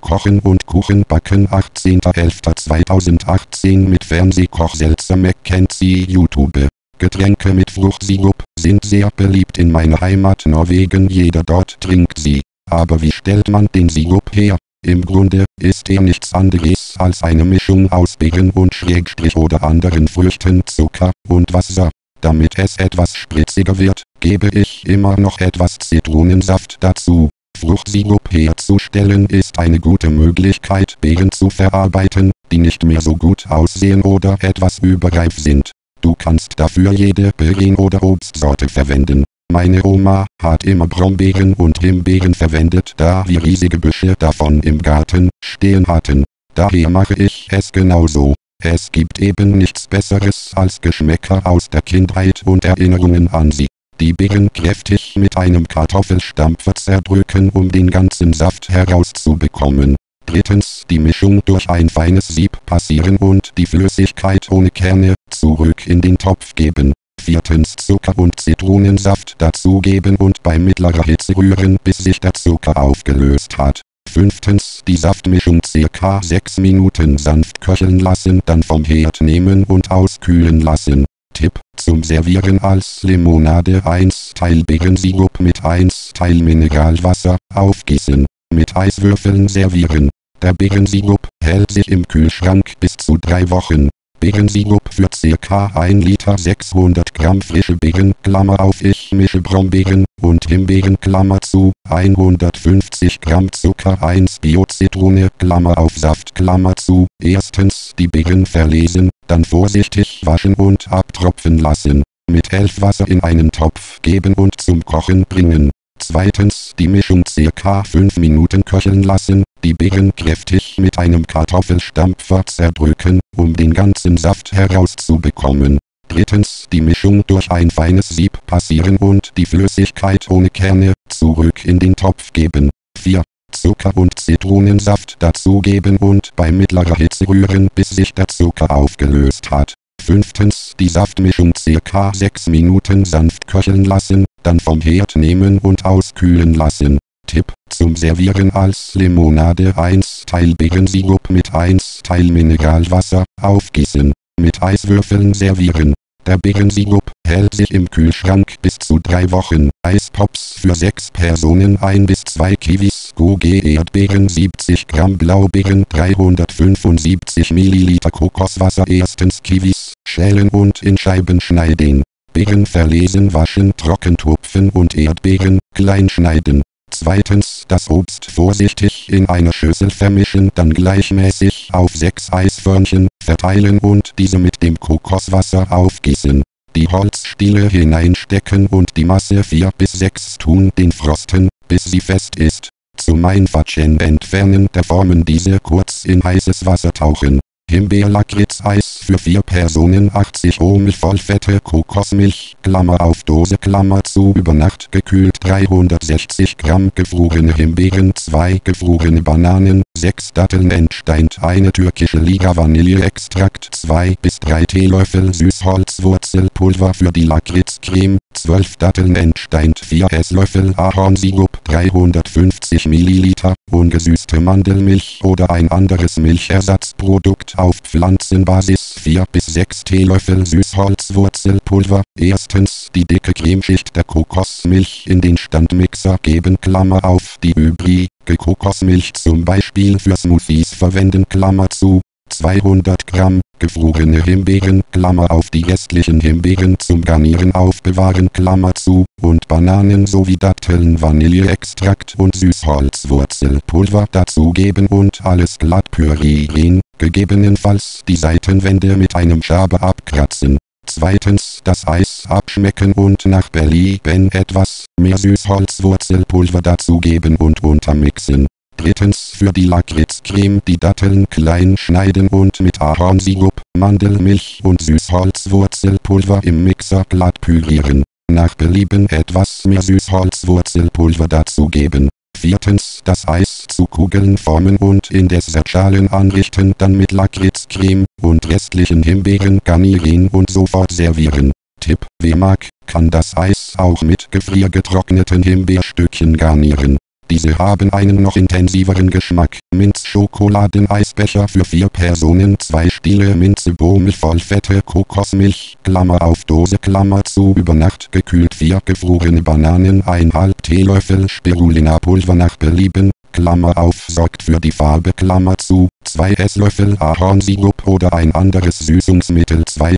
Kochen und Kuchen Backen 18.11.2018 mit Fernsehkoch Selzer-McKenzie YouTube. Getränke mit Fruchtsirup sind sehr beliebt in meiner Heimat Norwegen, jeder dort trinkt sie. Aber wie stellt man den Sirup her? Im Grunde ist er nichts anderes als eine Mischung aus Beeren und Schrägstrich oder anderen Früchten, Zucker und Wasser. Damit es etwas spritziger wird, gebe ich immer noch etwas Zitronensaft dazu. Fruchtsirup herzustellen ist eine gute Möglichkeit, Beeren zu verarbeiten, die nicht mehr so gut aussehen oder etwas überreif sind. Du kannst dafür jede Beeren- oder Obstsorte verwenden. Meine Oma hat immer Brombeeren und Himbeeren verwendet, da wir riesige Büsche davon im Garten stehen hatten. Daher mache ich es genauso. Es gibt eben nichts Besseres als Geschmäcker aus der Kindheit und Erinnerungen an sie. Die Beeren kräftig mit einem Kartoffelstampfer zerdrücken, um den ganzen Saft herauszubekommen. Drittens, die Mischung durch ein feines Sieb passieren und die Flüssigkeit ohne Kerne zurück in den Topf geben. Viertens, Zucker und Zitronensaft dazugeben und bei mittlerer Hitze rühren, bis sich der Zucker aufgelöst hat. Fünftens, die Saftmischung ca. 6 Minuten sanft köcheln lassen, dann vom Herd nehmen und auskühlen lassen. Tipp: Zum Servieren als Limonade 1 Teil Beerensirup mit 1 Teil Mineralwasser aufgießen. Mit Eiswürfeln servieren. Der Beerensirup hält sich im Kühlschrank bis zu 3 Wochen. Beerensirup für ca. 1 Liter 600 Gramm frische Beeren, ich mische Brombeeren und Himbeeren, 150 Gramm Zucker, 1 Bio-Zitrone, Saft, Erstens, die Beeren verlesen, dann vorsichtig waschen und abtropfen lassen. Mit Wasser in einen Topf geben und zum Kochen bringen. Zweitens, die Mischung ca. 5 Minuten köcheln lassen, die Beeren kräftig mit einem Kartoffelstampfer zerdrücken, um den ganzen Saft herauszubekommen. Drittens, die Mischung durch ein feines Sieb passieren und die Flüssigkeit ohne Kerne zurück in den Topf geben. 4. Zucker und Zitronensaft dazugeben und bei mittlerer Hitze rühren, bis sich der Zucker aufgelöst hat. Fünftens, die Saftmischung ca. 6 Minuten sanft köcheln lassen, dann vom Herd nehmen und auskühlen lassen. Tipp: Zum Servieren als Limonade 1 Teil Beerensirup mit 1 Teil Mineralwasser aufgießen. Mit Eiswürfeln servieren. Der Beerensirup hält sich im Kühlschrank bis zu 3 Wochen. Eispops für 6 Personen, 1 bis 2 Kiwis, Erdbeeren 70 Gramm, Blaubeeren 375 Milliliter, Kokoswasser. Erstens, Kiwis schälen und in Scheiben schneiden. Beeren verlesen, waschen, trocken tupfen und Erdbeeren klein schneiden. Zweitens, das Obst vorsichtig in einer Schüssel vermischen, dann gleichmäßig auf 6 Eiswürmchen verteilen und diese mit dem Kokoswasser aufgießen. Die Holzstiele hineinstecken und die Masse 4 bis 6 Stunden frosten, bis sie fest ist. Zum Einfachen entfernen der Formen diese kurz in heißes Wasser tauchen. Himbeerlakritz-Eis für 4 Personen, 80 ml vollfette Kokosmilch, Dose, über Nacht gekühlt, 360 Gramm gefrorene Himbeeren, 2 gefrorene Bananen, 6 Datteln entsteint, eine türkische Liga Vanilleextrakt, 2 bis 3 Teelöffel Süßholzwurzelpulver für die Lakritzcreme, 12 Datteln entsteint, 4 Esslöffel Ahornsirup, 350 Milliliter, ungesüßte Mandelmilch oder ein anderes Milchersatzprodukt auf Pflanzenbasis, 4 bis 6 Teelöffel Süßholzwurzelpulver. Erstens, die dicke Cremeschicht der Kokosmilch in den Standmixer geben, die übrige Kokosmilch zum Beispiel für Smoothies verwenden, 200 Gramm gefrorene Himbeeren, die restlichen Himbeeren zum Garnieren aufbewahren, und Bananen sowie Datteln, Vanilleextrakt und Süßholzwurzelpulver dazugeben und alles glatt pürieren, gegebenenfalls die Seitenwände mit einem Schaber abkratzen. Zweitens, das Eis abschmecken und nach Belieben etwas mehr Süßholzwurzelpulver dazugeben und untermixen. Drittens, für die Lakritzcreme die Datteln klein schneiden und mit Ahornsirup, Mandelmilch und Süßholzwurzelpulver im Mixer glatt pürieren. Nach Belieben etwas mehr Süßholzwurzelpulver dazugeben. Viertens, das Eis zu Kugeln formen und in Dessertschalen anrichten, dann mit Lakritzcreme und restlichen Himbeeren garnieren und sofort servieren. Tipp: Wer mag, kann das Eis auch mit gefriergetrockneten Himbeerstückchen garnieren. Diese haben einen noch intensiveren Geschmack. Minzschokoladen-Eisbecher für 4 Personen, 2 Stiele Minze-Bohmel vollfette Kokosmilch, Klammer auf Dose, Klammer zu, über Nacht gekühlt, 4 gefrorene Bananen, 1/2 Teelöffel Spirulina-Pulver nach Belieben, Klammer auf, sorgt für die Farbe, Klammer zu, 2 Esslöffel Ahornsirup oder ein anderes Süßungsmittel, 2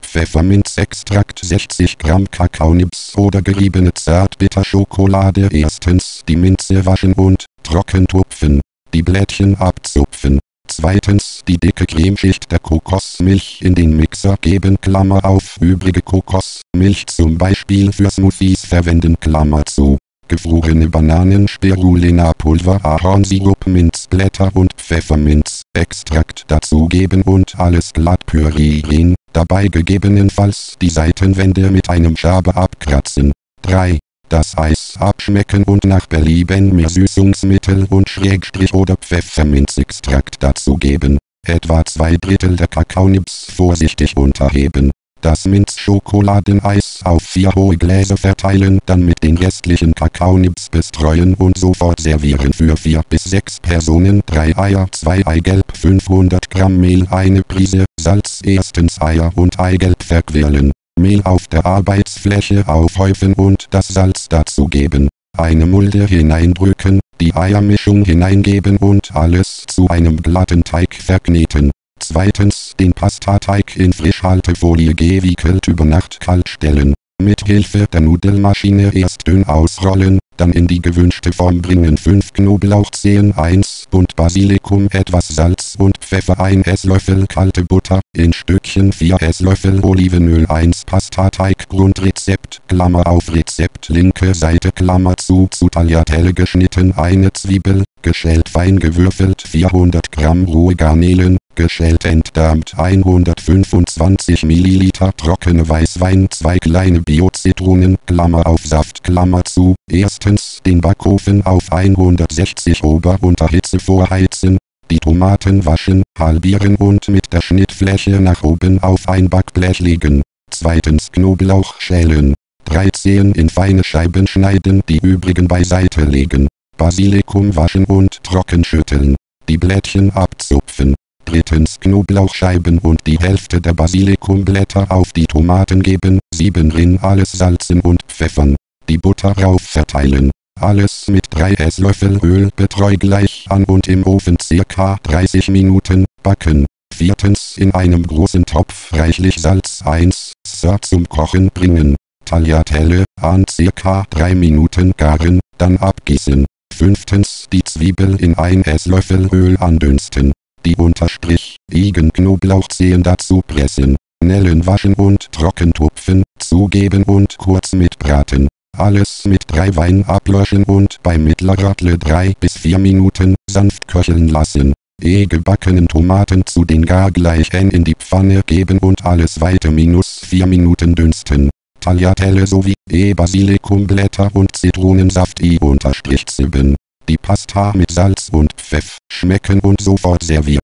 Pfefferminzextrakt, 60 Gramm Kakaonips oder geriebene Zartbitterschokolade. Erstens, die Minze waschen und trocken tupfen, die Blättchen abzupfen. Zweitens, die dicke Cremeschicht der Kokosmilch in den Mixer geben, Klammer auf, übrige Kokosmilch zum Beispiel für Smoothies verwenden, Klammer zu. Gefrorene Bananen, Spirulina-Pulver, Ahornsirup, Minzblätter und Pfefferminzextrakt dazugeben und alles glatt pürieren, dabei gegebenenfalls die Seitenwände mit einem Schaber abkratzen. 3. Das Eis abschmecken und nach Belieben mehr Süßungsmittel und Schrägstrich oder Pfefferminzextrakt dazugeben. Etwa 2/3 der Kakaonips vorsichtig unterheben. Das Minzschokoladeneis auf 4 hohe Gläser verteilen, dann mit den restlichen Kakaonips bestreuen und sofort servieren. Für 4 bis 6 Personen 3 Eier, 2 Eigelb, 500 Gramm Mehl, 1 Prise Salz. Erstens Eier und Eigelb verquirlen. Mehl auf der Arbeitsfläche aufhäufen und das Salz dazugeben. Eine Mulde hineindrücken, die Eiermischung hineingeben und alles zu einem glatten Teig verkneten. Zweitens, den Pastateig in Frischhaltefolie gewickelt über Nacht kalt stellen. Mit Hilfe der Nudelmaschine erst dünn ausrollen, dann in die gewünschte Form bringen. 5 Knoblauchzehen, 1 Bund Basilikum, etwas Salz und Pfeffer, 1 Esslöffel kalte Butter, in Stückchen 4 Esslöffel Olivenöl, 1 Pastateig Grundrezept, Klammer auf Rezept linke Seite, Klammer zu Tagliatelle geschnitten, 1 Zwiebel, geschält fein gewürfelt, 400 Gramm rohe Garnelen, geschält entdarmt, 125 Milliliter trockene Weißwein, 2 kleine Bio-Zitronen, Klammer auf Saft, Klammer zu. Erstens, den Backofen auf 160 Ober-Unterhitze vorheizen, die Tomaten waschen, halbieren und mit der Schnittfläche nach oben auf ein Backblech legen. Zweitens, Knoblauch schälen, 3 Zehen in feine Scheiben schneiden, die übrigen beiseite legen. Basilikum waschen und trocken schütteln, die Blättchen abzupfen. Drittens, Knoblauchscheiben und die Hälfte der Basilikumblätter auf die Tomaten geben. 7 Rin alles salzen und pfeffern, die Butter rauf verteilen. Alles mit 3 Esslöffel Öl betreu gleich an und im Ofen ca. 30 Minuten backen. Viertens, in einem großen Topf reichlich Salz 1 Sir zum Kochen bringen. Tagliatelle an ca. 3 Minuten garen, dann abgießen. Fünftens, die Zwiebel in 1 Esslöffel Öl andünsten. Die unterstrichigen Knoblauchzehen dazu pressen, Nellen waschen und trocken tupfen, zugeben und kurz mitbraten. Alles mit 3 Wein ablöschen und bei mittlerer Hitze 3 bis 4 Minuten sanft köcheln lassen. Gebackenen Tomaten zu den Gargleichen in die Pfanne geben und alles weiter -4 Minuten dünsten. Tagliatelle sowie Basilikumblätter und Zitronensaft _zippen. Die Pasta mit Salz und Pfeffer schmecken und sofort servieren.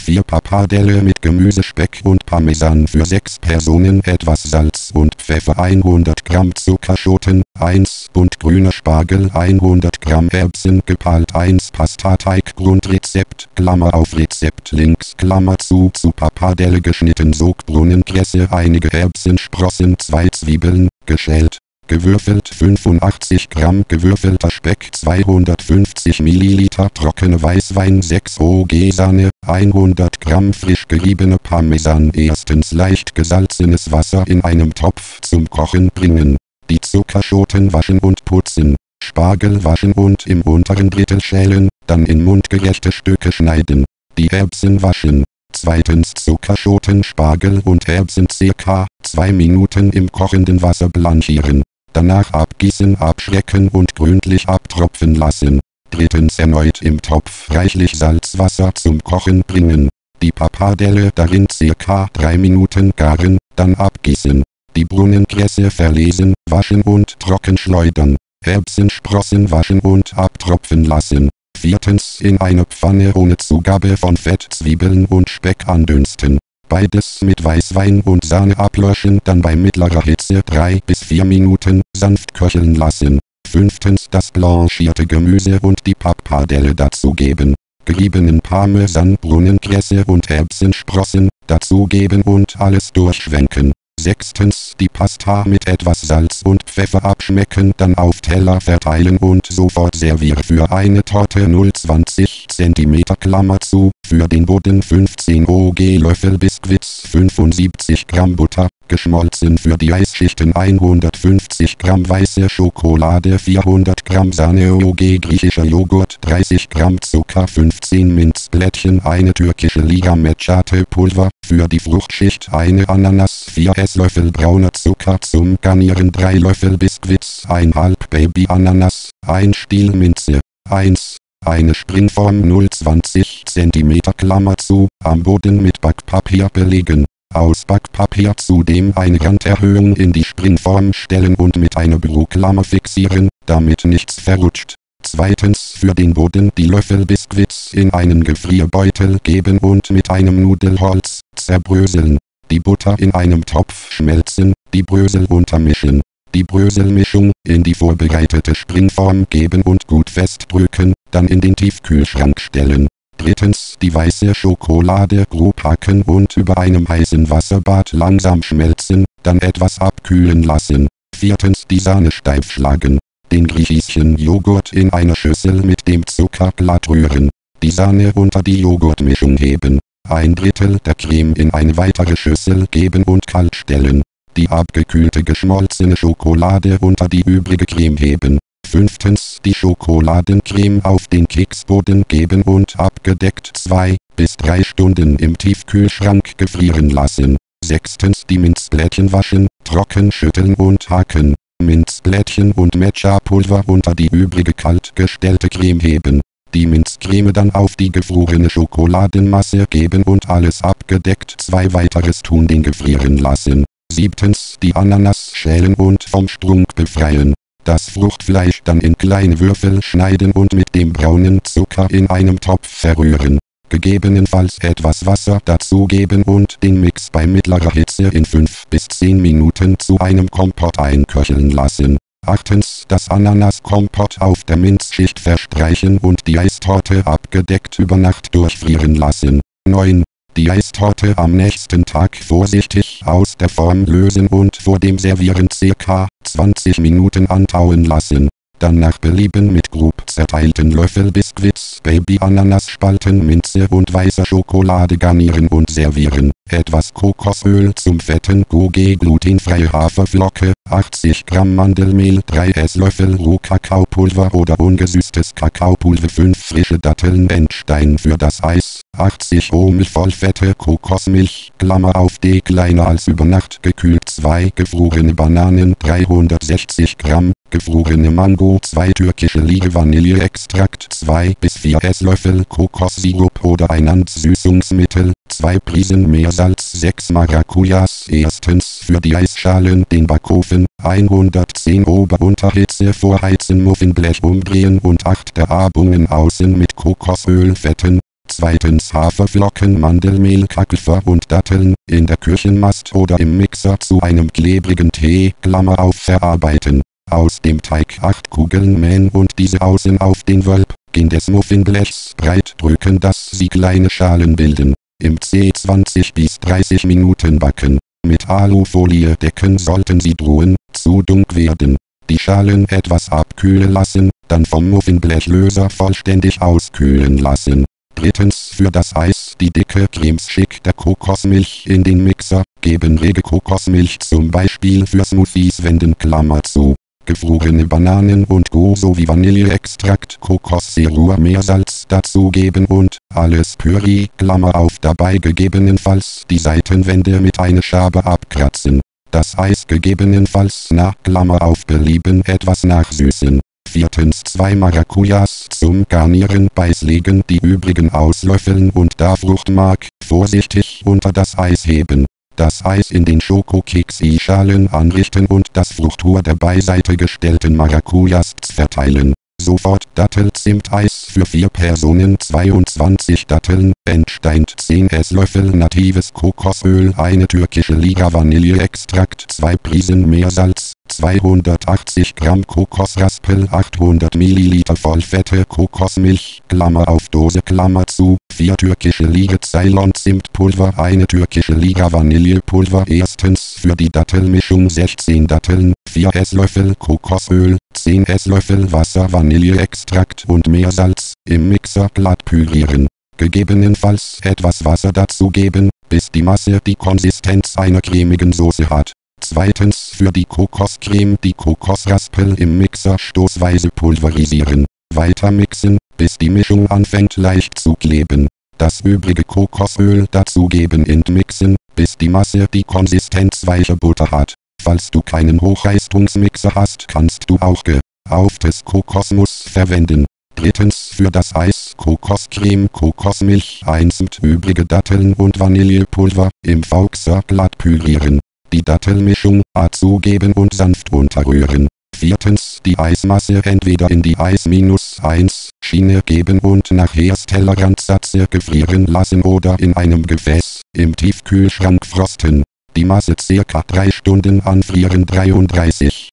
4 Pappardelle mit Gemüse, Speck und Parmesan für 6 Personen, etwas Salz und Pfeffer, 100 Gramm Zuckerschoten, 1 Bund grüner Spargel, 100 Gramm Erbsen gepalt, 1 Pastateig Grundrezept, Klammer auf Rezept links, Klammer zu Pappardelle geschnitten, Sodbrunnenkresse, einige Erbsensprossen, 2 Zwiebeln, geschält. Gewürfelt 85 Gramm gewürfelter Speck, 250 Milliliter trockene Weißwein, 6 OG Sahne, 100 Gramm frisch geriebene Parmesan. Erstens, leicht gesalzenes Wasser in einem Topf zum Kochen bringen. Die Zuckerschoten waschen und putzen. Spargel waschen und im unteren Drittel schälen, dann in mundgerechte Stücke schneiden. Die Erbsen waschen. Zweitens, Zuckerschoten, Spargel und Erbsen ca. 2 Minuten im kochenden Wasser blanchieren. Danach abgießen, abschrecken und gründlich abtropfen lassen. Drittens, erneut im Topf reichlich Salzwasser zum Kochen bringen. Die Pappardelle darin ca. 3 Minuten garen, dann abgießen. Die Brunnenkresse verlesen, waschen und trocken schleudern. Erbsensprossen waschen und abtropfen lassen. Viertens, in eine Pfanne ohne Zugabe von Fett, Zwiebeln und Speck andünsten. Beides mit Weißwein und Sahne ablöschen, dann bei mittlerer Hitze 3 bis 4 Minuten sanft köcheln lassen. Fünftens das blanchierte Gemüse und die Pappardelle dazugeben. Geriebenen Parmesan, Brunnenkresse und Erbsensprossen dazugeben und alles durchschwenken. Sechstens die Pasta mit etwas Salz und Pfeffer abschmecken, dann auf Teller verteilen und sofort servieren. Für eine Torte 0,20 cm Klammer zu, für den Boden 15 OG Löffel Biskuits, 75 Gramm Butter, geschmolzen. Für die Eisschichten 150 Gramm weiße Schokolade, 400 Gramm Sahne, OG griechischer Joghurt, 30 Gramm Zucker, 15 Minzblättchen, eine türkische Liga Mechate Pulver. Für die Fruchtschicht eine Ananas, 4 Esslöffel brauner Zucker zum Garnieren, 3 Löffel Biskuits, 1,5 Baby Ananas, 1 Stiel Minze. 1. Eine Springform 0,20 cm Klammer zu, am Boden mit Backpapier belegen. Aus Backpapier zudem eine Randerhöhung in die Springform stellen und mit einer Büroklammer fixieren, damit nichts verrutscht. Zweitens für den Boden die Löffel Biskuits in einen Gefrierbeutel geben und mit einem Nudelholz zerbröseln. Die Butter in einem Topf schmelzen, die Brösel untermischen. Die Bröselmischung in die vorbereitete Springform geben und gut festdrücken, dann in den Tiefkühlschrank stellen. Drittens die weiße Schokolade grob hacken und über einem heißen Wasserbad langsam schmelzen, dann etwas abkühlen lassen. Viertens die Sahne steif schlagen. Den griechischen Joghurt in einer Schüssel mit dem Zucker glatt rühren. Die Sahne unter die Joghurtmischung heben. 1/3 der Creme in eine weitere Schüssel geben und kalt stellen. Die abgekühlte geschmolzene Schokolade unter die übrige Creme heben. Fünftens die Schokoladencreme auf den Keksboden geben und abgedeckt 2 bis 3 Stunden im Tiefkühlschrank gefrieren lassen. Sechstens die Minzblättchen waschen, trocken schütteln und hacken. Minzblättchen und Matcha-Pulver unter die übrige kalt gestellte Creme heben. Die Minzcreme dann auf die gefrorene Schokoladenmasse geben und alles abgedeckt 2 weiteres Stunden gefrieren lassen. Siebtens die Ananas schälen und vom Strunk befreien. Das Fruchtfleisch dann in kleine Würfel schneiden und mit dem braunen Zucker in einem Topf verrühren. Gegebenenfalls etwas Wasser dazugeben und den Mix bei mittlerer Hitze in 5 bis 10 Minuten zu einem Kompott einköcheln lassen. Achtens das Ananaskompott auf der Minzschicht verstreichen und die Eistorte abgedeckt über Nacht durchfrieren lassen. 9. Die Eistorte am nächsten Tag vorsichtig aus der Form lösen und vor dem Servieren ca. 20 Minuten antauen lassen. Dann nach Belieben mit grob zerteilten Löffel Biskuits, Baby-Ananas-Spalten, Minze und weißer Schokolade garnieren und servieren. Etwas Kokosöl zum Fetten, GOG glutenfreie Haferflocke, 80 Gramm Mandelmehl, 3 Esslöffel Rohkakaopulver oder ungesüßtes Kakaopulver, 5 frische Datteln, Endstein für das Eis, 80 Ml vollfette Kokosmilch, Klammer auf D kleiner als über Nacht gekühlt, 2 gefrorene Bananen, 360 Gramm, gefrorene Mango, 2 türkische Liege Vanilleextrakt, 2 bis 4 Esslöffel Kokossirup oder ein Süßungsmittel, 2 Prisen Meersalz, 6 Maracujas. Erstens für die Eisschalen den Backofen, 110 Ober-Unterhitze vorheizen, Muffinblech umdrehen und 8 der Abungen außen mit Kokosöl fetten. Zweitens Haferflocken, Mandelmehl, Kackelfer und Datteln in der Küchenmast oder im Mixer zu einem klebrigen Tee, Klammer auf, verarbeiten. Aus dem Teig 8 Kugeln mähen und diese außen auf den Wölbchen des Muffinblechs breit drücken, dass sie kleine Schalen bilden. Im C 20 bis 30 Minuten backen. Mit Alufolie decken sollten sie drohen zu dunkel werden. Die Schalen etwas abkühlen lassen, dann vom Muffinblechlöser vollständig auskühlen lassen. Drittens für das Eis die dicke Cremeschicht der Kokosmilch in den Mixer, geben rege Kokosmilch zum Beispiel für Smoothies wenden, Klammer zu. Gefrorene Bananen und Go sowie Vanilleextrakt, Kokossirup, Meersalz dazugeben und alles Püree, Klammer auf, dabei gegebenenfalls die Seitenwände mit einer Schabe abkratzen. Das Eis gegebenenfalls nach, Klammer auf, Belieben etwas nachsüßen. Viertens 2 Maracujas zum Garnieren beißlegen, die übrigen auslöffeln und da Fruchtmark vorsichtig unter das Eis heben. Das Eis in den Schokokeks-Schalen anrichten und das Fruchthur der beiseite gestellten Maracujas verteilen. Sofort Dattel-Zimteis für 4 Personen 22 Datteln, Entsteint 10 Esslöffel natives Kokosöl, eine türkische Liga Vanilleextrakt, 2 Prisen Meersalz, 280 Gramm Kokosraspel, 800 Milliliter vollfette Kokosmilch, Klammer auf Dose, Klammer zu, 4 türkische Liga Ceylon-Zimtpulver, eine türkische Liga Vanillepulver. Erstens für die Dattelmischung 16 Datteln, 4 Esslöffel Kokosöl, 10 Esslöffel Wasser, Vanilleextrakt und Meersalz, im Mixer glatt pürieren. Gegebenenfalls etwas Wasser dazugeben, bis die Masse die Konsistenz einer cremigen Soße hat. Zweitens für die Kokoscreme die Kokosraspel im Mixer stoßweise pulverisieren. Weiter mixen, bis die Mischung anfängt leicht zu kleben. Das übrige Kokosöl dazugeben und mixen, bis die Masse die Konsistenz weicher Butter hat. Falls du keinen Hochleistungsmixer hast, kannst du auch gekauftes Kokosmus verwenden. Drittens für das Eis Kokoscreme, Kokosmilch, einzeln übrige Datteln und Vanillepulver im Mixer glatt pürieren. Die Dattelmischung dazugeben und sanft unterrühren. Viertens die Eismasse entweder in die Eis-1 Schiene geben und nach Herstellerandsatz gefrieren lassen oder in einem Gefäß im Tiefkühlschrank frosten. Die Masse ca. 3 Stunden anfrieren. 33.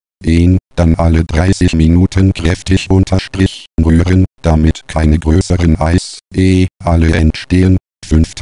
Dann alle 30 Minuten kräftig rühren, damit keine größeren alle entstehen. 5.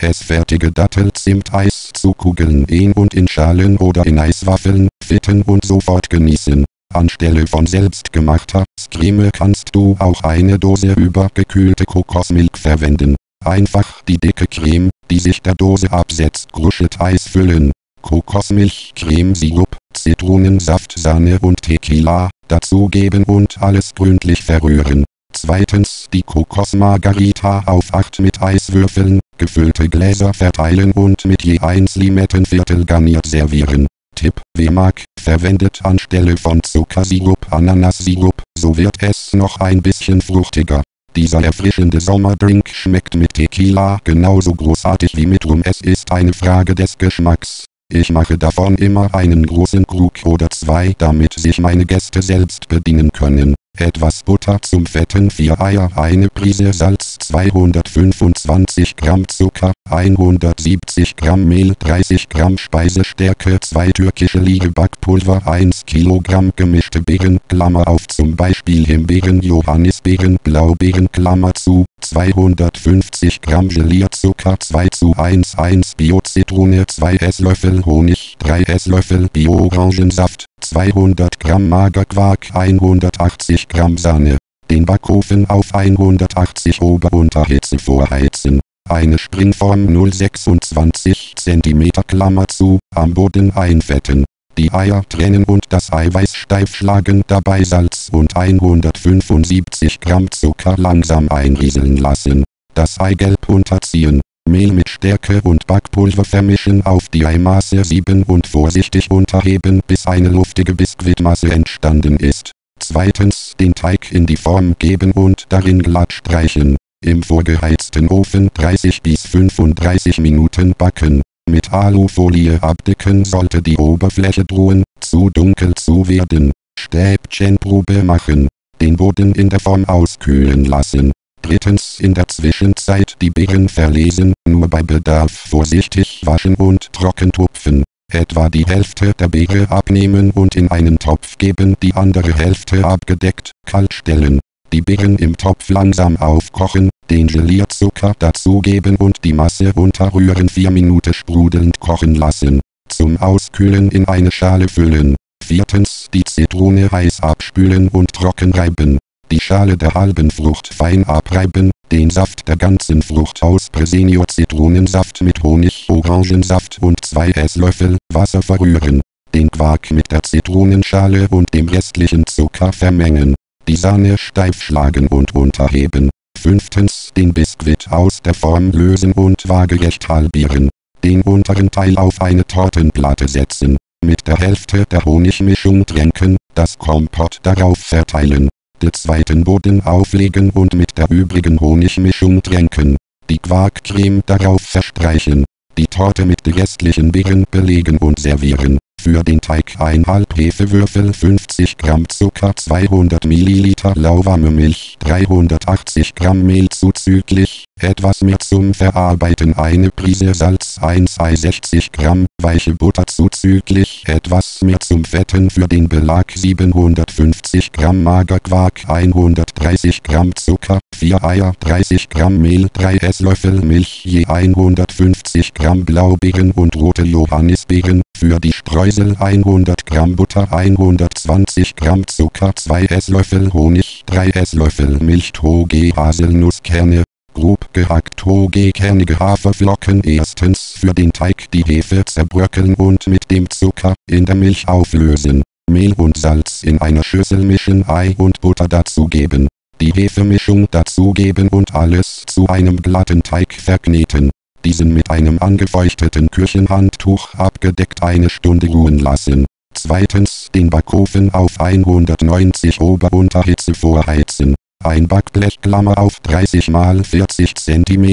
Es fertige Dattel-Zimteis zu Kugeln und in Schalen oder in Eiswaffeln fitten und sofort genießen. Anstelle von selbstgemachter Creme kannst du auch eine Dose übergekühlte Kokosmilch verwenden. Einfach die dicke Creme, die sich der Dose absetzt, gruschelt Eis füllen. Kokosmilch, Cremesirup, Zitronensaft, Sahne und Tequila dazugeben und alles gründlich verrühren. Zweitens die Kokosmargarita auf 8 mit Eiswürfeln gefüllte Gläser verteilen und mit je 1 Limettenviertel garniert servieren. Tipp: Wer mag, verwendet anstelle von Zuckersirup Ananassirup, so wird es noch ein bisschen fruchtiger. Dieser erfrischende Sommerdrink schmeckt mit Tequila genauso großartig wie mit Rum. Es ist eine Frage des Geschmacks. Ich mache davon immer einen großen Krug oder 2, damit sich meine Gäste selbst bedienen können. Etwas Butter zum Fetten, 4 Eier, eine Prise Salz, 225 Gramm Zucker, 170 Gramm Mehl, 30 Gramm Speisestärke, 2 türkische Liga Backpulver, 1 Kilogramm gemischte Beeren, Klammer auf zum Beispiel Himbeeren, Johannisbeeren, Blaubeeren, Klammer zu, 250 Gramm Gelierzucker, 2:1 Bio-Zitrone, 2 Esslöffel Honig, 3 Esslöffel Bio-Orangensaft, 200 Gramm Magerquark, 180 Gramm Sahne. Den Backofen auf 180 Ober-Unterhitze vorheizen. Eine Springform 0,26 cm Klammer zu, am Boden einfetten. Die Eier trennen und das Eiweiß steif schlagen, dabei Salz und 175 Gramm Zucker langsam einrieseln lassen. Das Eigelb unterziehen. Mehl mit Stärke und Backpulver vermischen, auf die Eimasse sieben und vorsichtig unterheben, bis eine luftige Biskuitmasse entstanden ist. Zweitens den Teig in die Form geben und darin glatt streichen. Im vorgeheizten Ofen 30 bis 35 Minuten backen. Mit Alufolie abdecken, sollte die Oberfläche drohen, zu dunkel zu werden. Stäbchenprobe machen. Den Boden in der Form auskühlen lassen. Drittens in der Zwischenzeit die Beeren verlesen, nur bei Bedarf vorsichtig waschen und trockentupfen. Etwa die Hälfte der Beere abnehmen und in einen Topf geben, die andere Hälfte abgedeckt, kalt stellen. Die Beeren im Topf langsam aufkochen, den Gelierzucker dazugeben und die Masse unterrühren, 4 Minuten sprudelnd kochen lassen. Zum Auskühlen in eine Schale füllen. Viertens die Zitrone heiß abspülen und trocken reiben. Die Schale der halben Frucht fein abreiben, den Saft der ganzen Frucht aus Presenio Zitronensaft mit Honig, Orangensaft und 2 Esslöffel Wasser verrühren. Den Quark mit der Zitronenschale und dem restlichen Zucker vermengen. Die Sahne steif schlagen und unterheben. Fünftens den Biskuit aus der Form lösen und waagerecht halbieren. Den unteren Teil auf eine Tortenplatte setzen. Mit der Hälfte der Honigmischung tränken, das Kompott darauf verteilen. Den zweiten Boden auflegen und mit der übrigen Honigmischung tränken. Die Quarkcreme darauf verstreichen. Die Torte mit den restlichen Beeren belegen und servieren. Für den Teig 1/2 Hefewürfel, 50 Gramm Zucker, 200 Milliliter lauwarme Milch, 380 Gramm Mehl zuzüglich, etwas mehr zum Verarbeiten, eine Prise Salz, 1 Ei, 60 Gramm, weiche Butter zuzüglich, etwas mehr zum Fetten, für den Belag 750 Gramm Magerquark, 130 Gramm Zucker, 4 Eier, 30 Gramm Mehl, 3 Esslöffel Milch, je 150 Gramm Blaubeeren und rote Johannisbeeren, für die Streusel 100 Gramm Butter, 120 Gramm Zucker, 2 Esslöffel Honig, 3 Esslöffel Milch, Toge Haselnusskerne, grob gehackt Toge-kernige Haferflocken. Erstens für den Teig die Hefe zerbröckeln und mit dem Zucker in der Milch auflösen. Mehl und Salz in einer Schüssel mischen, Ei und Butter dazugeben. Die Hefemischung dazugeben und alles zu einem glatten Teig verkneten. Diesen mit einem angefeuchteten Küchenhandtuch abgedeckt eine Stunde ruhen lassen. Zweitens den Backofen auf 190 Ober-Unterhitze vorheizen. Ein Backblech auf 30 x 40 cm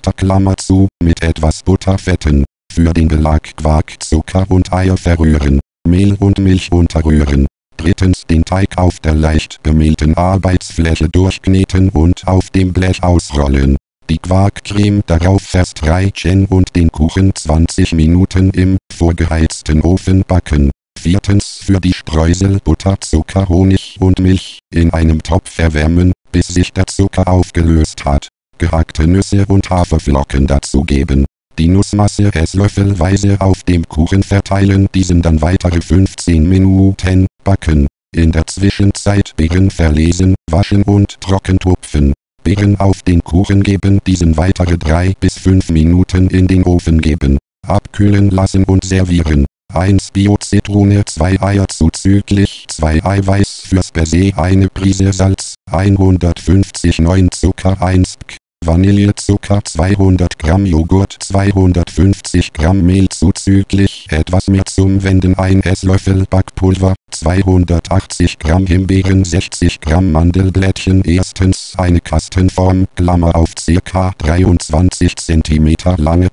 mit etwas Butter fetten. Für den Belag Quark, Zucker und Eier verrühren. Mehl und Milch unterrühren. Drittens den Teig auf der leicht bemehlten Arbeitsfläche durchkneten und auf dem Blech ausrollen. Die Quarkcreme darauf verstreichen und den Kuchen 20 Minuten im vorgeheizten Ofen backen. Viertens für die Streusel Butter, Zucker, Honig und Milch in einem Topf erwärmen, bis sich der Zucker aufgelöst hat. Gehackte Nüsse und Haferflocken dazugeben. Die Nussmasse esslöffelweise auf dem Kuchen verteilen, diesen dann weitere 15 Minuten backen. In der Zwischenzeit Beeren verlesen, waschen und trockentupfen. Beeren auf den Kuchen geben, diesen weitere 3 bis 5 Minuten in den Ofen geben. Abkühlen lassen und servieren. 1 Bio-Zitrone, 2 Eier zuzüglich, 2 Eiweiß fürs Baiser, eine Prise Salz, 150 9 Zucker, 1 Pk, Vanillezucker, 200 Gramm Joghurt, 250 Gramm Mehl zuzüglich, etwas mehr zum Wenden, 1 Esslöffel Backpulver, 280 Gramm Himbeeren, 60 Gramm Mandelblättchen. Erstens eine Kastenform, auf ca. 23 cm lange,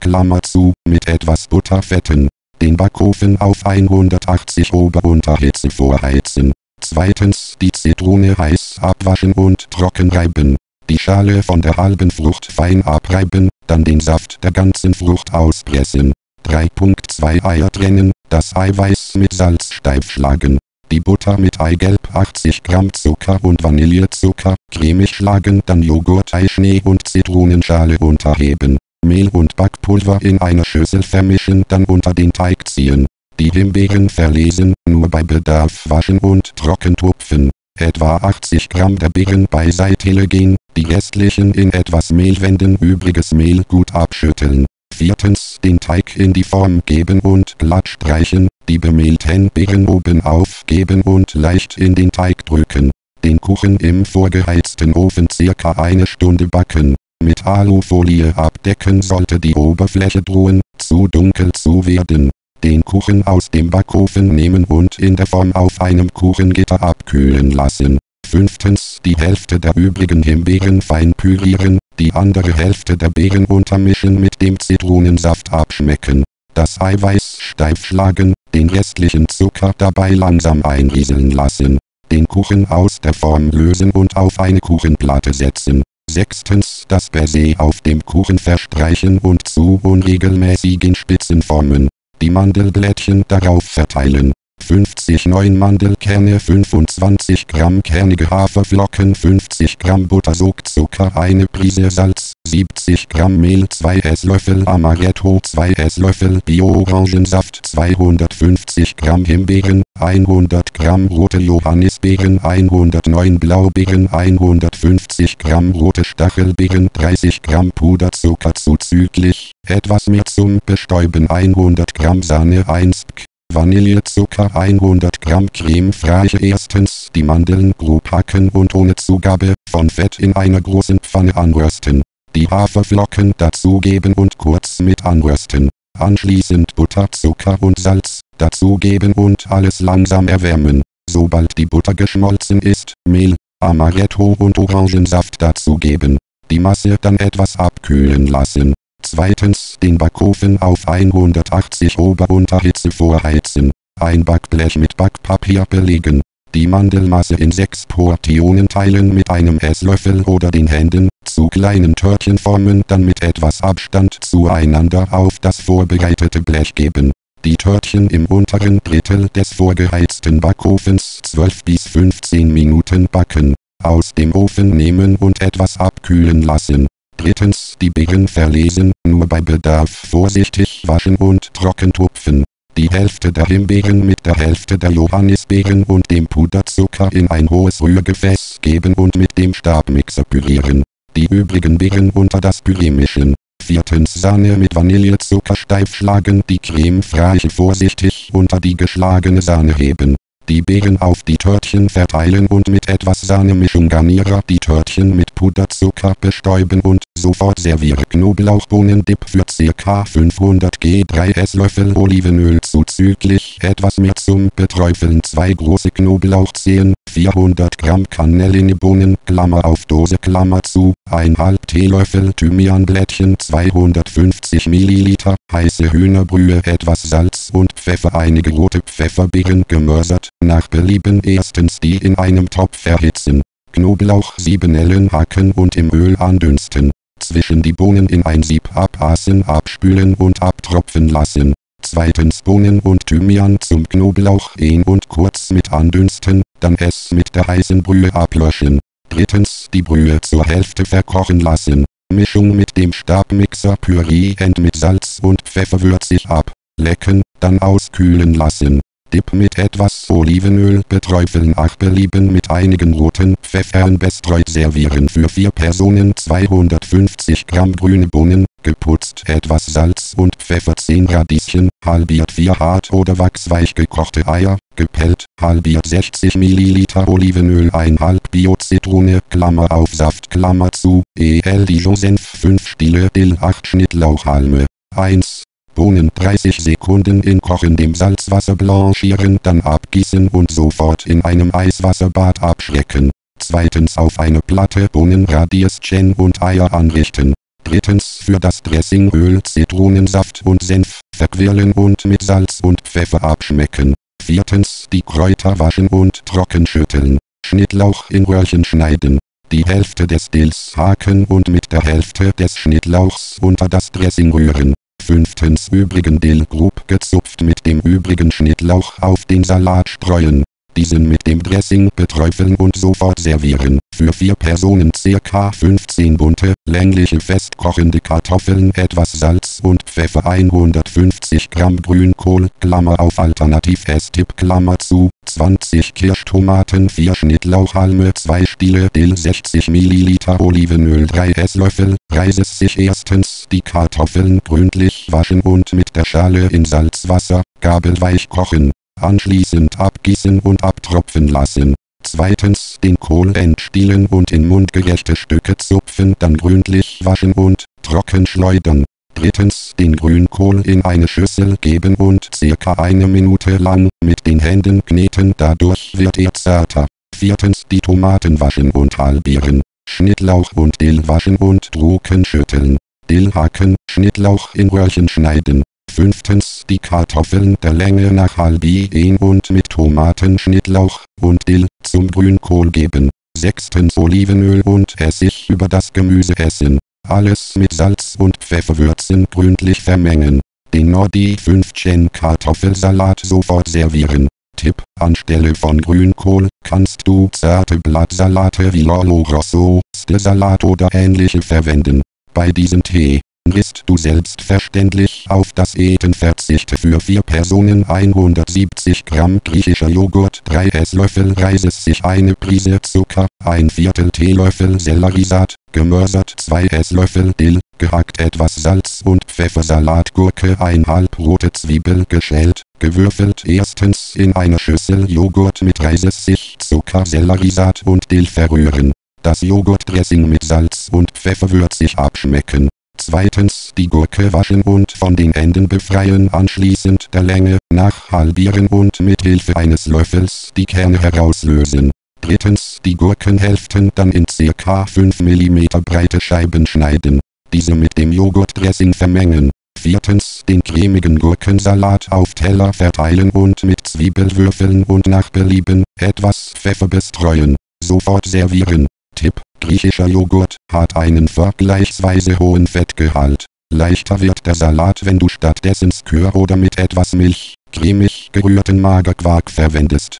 mit etwas Butter fetten. Den Backofen auf 180 Ober-Unterhitze vorheizen. Zweitens die Zitrone heiß abwaschen und trocken reiben. Die Schale von der halben Frucht fein abreiben, dann den Saft der ganzen Frucht auspressen. 3.2 Eier trennen, das Eiweiß mit Salz steif schlagen. Die Butter mit Eigelb, 80 Gramm Zucker und Vanillezucker, cremig schlagen, dann Joghurt, Eischnee und Zitronenschale unterheben. Mehl und Backpulver in einer Schüssel vermischen, dann unter den Teig ziehen. Die Himbeeren verlesen, nur bei Bedarf waschen und trockentupfen. Etwa 80 Gramm der Beeren beiseite legen, die restlichen in etwas Mehl wenden, übriges Mehl gut abschütteln. Viertens den Teig in die Form geben und glatt streichen, die bemehlten Beeren oben aufgeben und leicht in den Teig drücken. Den Kuchen im vorgeheizten Ofen circa eine Stunde backen. Mit Alufolie abdecken, sollte die Oberfläche drohen, zu dunkel zu werden. Den Kuchen aus dem Backofen nehmen und in der Form auf einem Kuchengitter abkühlen lassen. Fünftens die Hälfte der übrigen Himbeeren fein pürieren, die andere Hälfte der Beeren untermischen, mit dem Zitronensaft abschmecken. Das Eiweiß steif schlagen, den restlichen Zucker dabei langsam einrieseln lassen. Den Kuchen aus der Form lösen und auf eine Kuchenplatte setzen. Sechstens das Baiser auf dem Kuchen verstreichen und zu unregelmäßigen Spitzen formen. Die Mandelblättchen darauf verteilen. 50 9 Mandelkerne, 25 Gramm kernige Haferflocken, 50 Gramm Butterzucker, eine Prise Salz, 70 Gramm Mehl, 2 Esslöffel Amaretto, 2 Esslöffel Bio-Orangensaft, 250 Gramm Himbeeren, 100 Gramm rote Johannisbeeren, 109 Blaubeeren, 150 Gramm rote Stachelbeeren, 30 Gramm Puderzucker zuzüglich, etwas mehr zum Bestäuben, 100 Gramm Sahne, 1 Pk, Vanillezucker, 100 Gramm Creme fraiche. Erstens die Mandeln grob hacken und ohne Zugabe von Fett in einer großen Pfanne anrösten. Die Haferflocken dazugeben und kurz mit anrösten. Anschließend Butter, Zucker und Salz dazugeben und alles langsam erwärmen. Sobald die Butter geschmolzen ist, Mehl, Amaretto und Orangensaft dazugeben. Die Masse dann etwas abkühlen lassen. Zweitens den Backofen auf 180 Ober-Unterhitze vorheizen. Ein Backblech mit Backpapier belegen. Die Mandelmasse in 6 Portionen teilen mit einem Esslöffel oder den Händen, zu kleinen Törtchen formen, dann mit etwas Abstand zueinander auf das vorbereitete Blech geben. Die Törtchen im unteren Drittel des vorgeheizten Backofens 12 bis 15 Minuten backen. Aus dem Ofen nehmen und etwas abkühlen lassen. Drittens, die Beeren verlesen, nur bei Bedarf vorsichtig waschen und trockentupfen. Die Hälfte der Himbeeren mit der Hälfte der Johannisbeeren und dem Puderzucker in ein hohes Rührgefäß geben und mit dem Stabmixer pürieren. Die übrigen Beeren unter das Püree mischen. Viertens, Sahne mit Vanillezucker steif schlagen, die cremefreie vorsichtig unter die geschlagene Sahne heben. Die Beeren auf die Törtchen verteilen und mit etwas Sahnemischung garniere. Die Törtchen mit Puderzucker bestäuben und sofort serviere. Knoblauchbohnendip für ca. 500 g 3 Esslöffel Olivenöl zuzüglich etwas mehr zum Beträufeln. 2 große Knoblauchzehen, 400 Gramm Cannellinibohnen, Klammer auf Dose, Klammer zu, 1/2 Teelöffel Thymianblättchen, 250 Milliliter heiße Hühnerbrühe, etwas Salz und Pfeffer, einige rote Pfefferbeeren gemörsert. Nach Belieben erstens die in einem Topf erhitzen. Knoblauch 7 Ellen hacken und im Öl andünsten. Zwischen die Bohnen in ein Sieb abassen, abspülen und abtropfen lassen. Zweitens Bohnen und Thymian zum Knoblauch und kurz mit andünsten, dann es mit der heißen Brühe ablöschen. Drittens die Brühe zur Hälfte verkochen lassen. Mischung mit dem Stabmixer pürieren mit Salz und Pfeffer würzig ab. Lecken, dann auskühlen lassen. Dip mit etwas Olivenöl beträufeln, nach Belieben mit einigen roten Pfeffern bestreut servieren. Für 4 Personen 250 Gramm grüne Bohnen, geputzt, etwas Salz und Pfeffer, 10 Radieschen, halbiert 4 hart oder wachsweich gekochte Eier, gepellt, halbiert 60 Milliliter Olivenöl, 1/2 Bio-Zitrone, Klammer auf Saft, Klammer zu, Dijon-Senf, 5 Stiele Dill, 8 Schnittlauchhalme. 1. Bohnen 30 Sekunden in kochendem Salzwasser blanchieren, dann abgießen und sofort in einem Eiswasserbad abschrecken. Zweitens, auf eine Platte Bohnen, Radieschen und Eier anrichten. Drittens, für das Dressing Öl, Zitronensaft und Senf verquirlen und mit Salz und Pfeffer abschmecken. Viertens, die Kräuter waschen und trocken schütteln. Schnittlauch in Röhrchen schneiden. Die Hälfte des Dills haken und mit der Hälfte des Schnittlauchs unter das Dressing rühren. Fünftens, übrigen Dill grob gezupft mit dem übrigen Schnittlauch auf den Salat streuen. Diesen mit dem Dressing beträufeln und sofort servieren. Für 4 Personen ca. 15 bunte, längliche festkochende Kartoffeln, etwas Salz und Pfeffer, 150 Gramm Grünkohl, Klammer auf Alternativ-Esstipp, Klammer zu, 20 Kirschtomaten, 4 Schnittlauchhalme, 2 Stiele Dill, 60 Milliliter Olivenöl, 3 Esslöffel. Reises sich erstens die Kartoffeln gründlich waschen und mit der Schale in Salzwasser, gabelweich kochen. Anschließend abgießen und abtropfen lassen. Zweitens, den Kohl entstielen und in mundgerechte Stücke zupfen, dann gründlich waschen und trocken schleudern. Drittens, den Grünkohl in eine Schüssel geben und ca. 1 Minute lang mit den Händen kneten, dadurch wird er zarter. Viertens, die Tomaten waschen und halbieren. Schnittlauch und Dill waschen und trocken schütteln. Dill hacken, Schnittlauch in Röhrchen schneiden. Fünftens, die Kartoffeln der Länge nach halbieren und mit Tomaten, Schnittlauch und Dill zum Grünkohl geben. Sechstens, Olivenöl und Essig über das Gemüse essen. Alles mit Salz und Pfeffer würzen, gründlich vermengen. Den Nordi 15 Kartoffelsalat sofort servieren. Tipp: Anstelle von Grünkohl kannst du zarte Blattsalate wie Lolo Rosso, Salat oder ähnliche verwenden. Bei diesem Tee risst du selbstverständlich auf das Eten verzichte. Für 4 Personen 170 Gramm griechischer Joghurt, 3 Esslöffel Reisessig, 1 Prise Zucker, 1/4 Teelöffel Selleriesaat, gemörsert, 2 Esslöffel Dill, gehackt, etwas Salz und Pfeffer, Salatgurke, 1/2 rote Zwiebel geschält, gewürfelt. Erstens, in einer Schüssel Joghurt mit Reisessig, Zucker, Selleriesaat und Dill verrühren. Das Joghurtdressing mit Salz und Pfeffer würzig abschmecken. Zweitens, die Gurke waschen und von den Enden befreien, anschließend der Länge nach halbieren und mit Hilfe eines Löffels die Kerne herauslösen. Drittens, die Gurkenhälften dann in ca. 5 mm breite Scheiben schneiden. Diese mit dem Joghurtdressing vermengen. Viertens, den cremigen Gurkensalat auf Teller verteilen und mit Zwiebelwürfeln und nach Belieben etwas Pfeffer bestreuen. Sofort servieren. Tipp: Griechischer Joghurt hat einen vergleichsweise hohen Fettgehalt. Leichter wird der Salat, wenn du stattdessen Skür oder mit etwas Milch, cremig gerührten Magerquark verwendest.